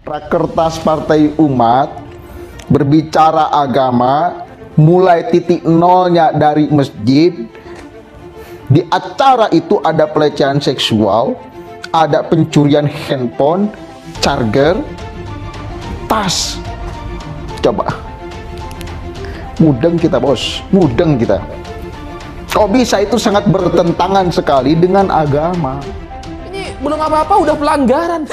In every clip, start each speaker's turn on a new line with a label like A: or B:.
A: Rakernas Partai Umat berbicara agama, mulai titik nolnya dari masjid. Di acara itu ada pelecehan seksual, ada pencurian handphone, charger, tas. Coba, mudeng kita bos, mudeng kita. Kok bisa itu sangat bertentangan sekali dengan agama.
B: Ini belum apa-apa udah pelanggaran.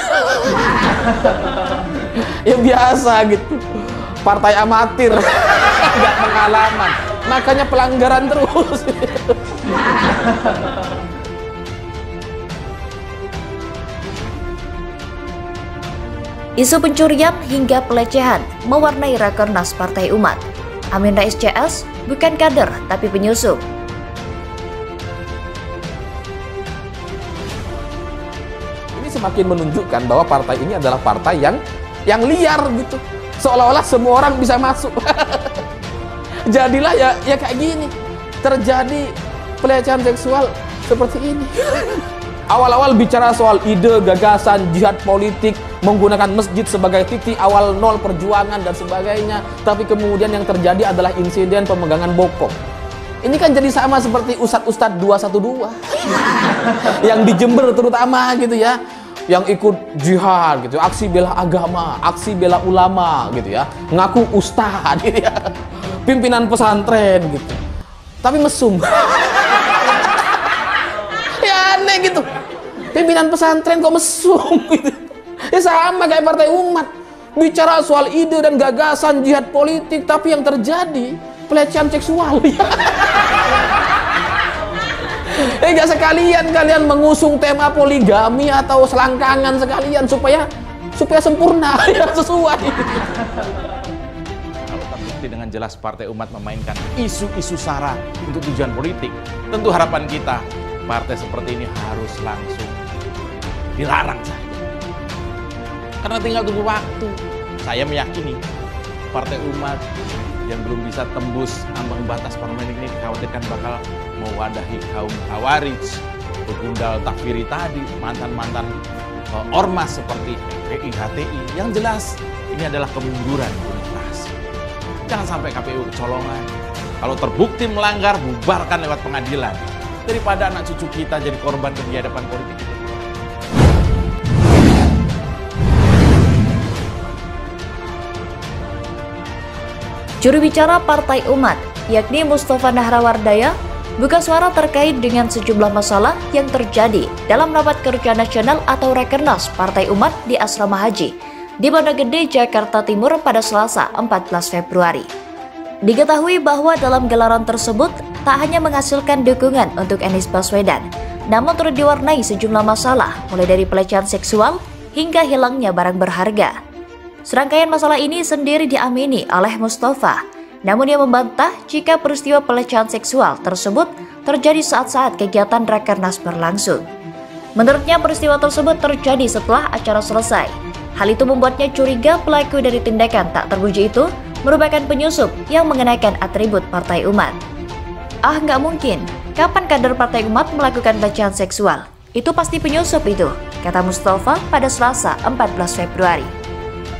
B: Ya biasa gitu, partai amatir, nggak pengalaman, makanya pelanggaran terus.
C: Isu pencurian hingga pelecehan mewarnai Rakernas Partai Umat. Amin Rais CS bukan kader tapi penyusup.
B: Ini semakin menunjukkan bahwa partai ini adalah partai yang liar gitu. Seolah-olah semua orang bisa masuk. Jadilah ya kayak gini. Terjadi pelecehan seksual seperti ini. Awal-awal bicara soal ide, gagasan, jihad politik, menggunakan masjid sebagai titik awal nol perjuangan dan sebagainya. Tapi kemudian yang terjadi adalah insiden pemegangan bokong. Ini kan jadi sama seperti Ustadz 212. Yang di Jember terutama gitu ya. Yang ikut jihad gitu, aksi bela agama, aksi bela ulama gitu ya. Ngaku ustadz gitu ya. Pimpinan pesantren gitu. Tapi mesum. Ya aneh gitu. Pimpinan pesantren kok mesum gitu. Ya sama kayak Partai Umat. Bicara soal ide dan gagasan jihad politik, tapi yang terjadi pelecehan seksual. Enggak sekalian kalian mengusung tema poligami atau selangkangan sekalian supaya sempurna ya sesuai.
D: Kalau terbukti dengan jelas Partai Umat memainkan isu-isu sara untuk tujuan politik, tentu harapan kita partai seperti ini harus langsung dilarang saja. Karena tinggal tunggu waktu. Saya meyakini Partai Umat yang belum bisa tembus ambang batas parlemen ini dikhawatirkan bakal mewadahi kaum khawarij, begundal takfiri tadi, mantan-mantan ormas seperti FPI, HTI. Yang jelas ini adalah kemunduran demokrasi. Jangan sampai KPU kecolongan. Kalau terbukti melanggar, bubarkan lewat pengadilan. Daripada anak cucu kita jadi korban kebiadaban politik.
C: Juru bicara Partai Umat, yakni Mustafa Nahrawardaya, buka suara terkait dengan sejumlah masalah yang terjadi dalam rapat kerja nasional atau Rakernas Partai Umat di Asrama Haji di Pondok Gede, Jakarta Timur pada Selasa 14 Februari. Diketahui bahwa dalam gelaran tersebut tak hanya menghasilkan dukungan untuk Anies Baswedan, namun turut diwarnai sejumlah masalah mulai dari pelecehan seksual hingga hilangnya barang berharga. Serangkaian masalah ini sendiri diamini oleh Mustafa, namun ia membantah jika peristiwa pelecehan seksual tersebut terjadi saat-saat kegiatan Rakernas berlangsung. Menurutnya peristiwa tersebut terjadi setelah acara selesai. Hal itu membuatnya curiga pelaku dari tindakan tak terpuji itu merupakan penyusup yang mengenakan atribut Partai Umat. Ah, nggak mungkin. Kapan kader Partai Umat melakukan pelecehan seksual? Itu pasti penyusup itu, kata Mustafa pada Selasa 14 Februari.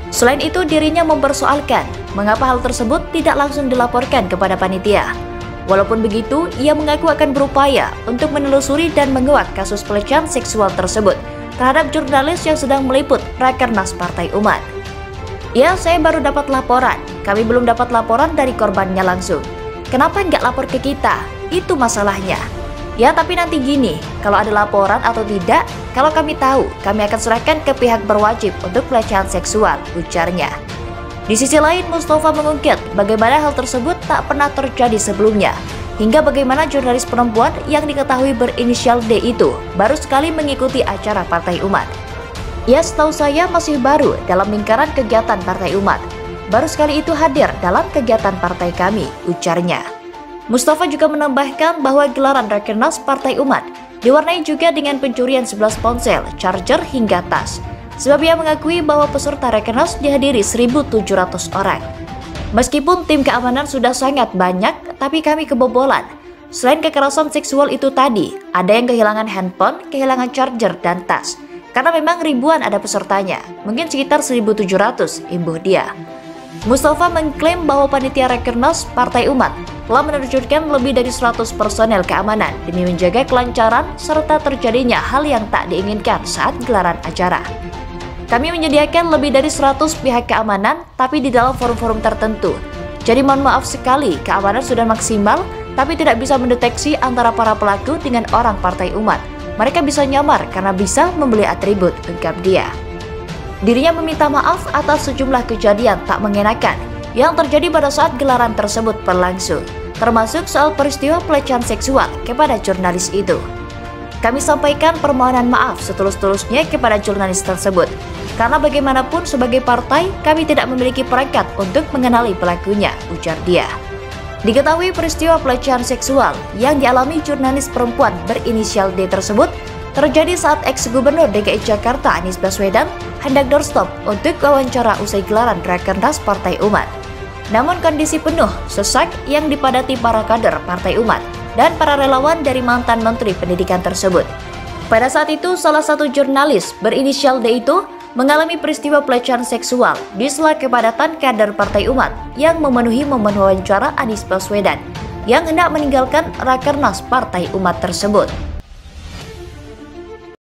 C: Selain itu, dirinya mempersoalkan mengapa hal tersebut tidak langsung dilaporkan kepada panitia. Walaupun begitu, ia mengaku akan berupaya untuk menelusuri dan menguak kasus pelecehan seksual tersebut terhadap jurnalis yang sedang meliput Rakernas Partai Umat. Ya, saya baru dapat laporan. Kami belum dapat laporan dari korbannya langsung. Kenapa nggak lapor ke kita? Itu masalahnya. Ya, tapi nanti gini, kalau ada laporan atau tidak, kalau kami tahu, kami akan serahkan ke pihak berwajib untuk pelecehan seksual, ujarnya. Di sisi lain, Mustafa mengungkit bagaimana hal tersebut tak pernah terjadi sebelumnya, hingga bagaimana jurnalis perempuan yang diketahui berinisial D itu baru sekali mengikuti acara Partai Umat. Ya, setahu saya masih baru dalam lingkaran kegiatan Partai Umat. Baru sekali itu hadir dalam kegiatan partai kami, ujarnya. Mustafa juga menambahkan bahwa gelaran Rakernas Partai Umat diwarnai juga dengan pencurian 11 ponsel, charger hingga tas. Sebab ia mengakui bahwa peserta Rakernas dihadiri 1.700 orang. Meskipun tim keamanan sudah sangat banyak, tapi kami kebobolan. Selain kekerasan seksual itu tadi, ada yang kehilangan handphone, kehilangan charger dan tas. Karena memang ribuan ada pesertanya, mungkin sekitar 1.700, imbuh dia. Mustafa mengklaim bahwa panitia Rakernas Partai Umat telah menerjunkan lebih dari 100 personel keamanan demi menjaga kelancaran serta terjadinya hal yang tak diinginkan saat gelaran acara. Kami menyediakan lebih dari 100 pihak keamanan, tapi di dalam forum-forum tertentu. Jadi mohon maaf sekali, keamanan sudah maksimal, tapi tidak bisa mendeteksi antara para pelaku dengan orang Partai Umat. Mereka bisa nyamar karena bisa membeli atribut, ungkap dia. Dirinya meminta maaf atas sejumlah kejadian tak mengenakan yang terjadi pada saat gelaran tersebut berlangsung, termasuk soal peristiwa pelecehan seksual kepada jurnalis itu. Kami sampaikan permohonan maaf setulus-tulusnya kepada jurnalis tersebut, karena bagaimanapun sebagai partai kami tidak memiliki perangkat untuk mengenali pelakunya, ujar dia. Diketahui peristiwa pelecehan seksual yang dialami jurnalis perempuan berinisial D tersebut terjadi saat ex-gubernur DKI Jakarta Anies Baswedan hendak doorstop untuk wawancara usai gelaran Rakernas Partai Umat. Namun kondisi penuh sesak yang dipadati para kader Partai Umat dan para relawan dari mantan Menteri Pendidikan tersebut. Pada saat itu, salah satu jurnalis berinisial D itu mengalami peristiwa pelecehan seksual di sela kepadatan kader Partai Umat yang memenuhi momen wawancara Anies Baswedan yang hendak meninggalkan Rakernas Partai Umat tersebut.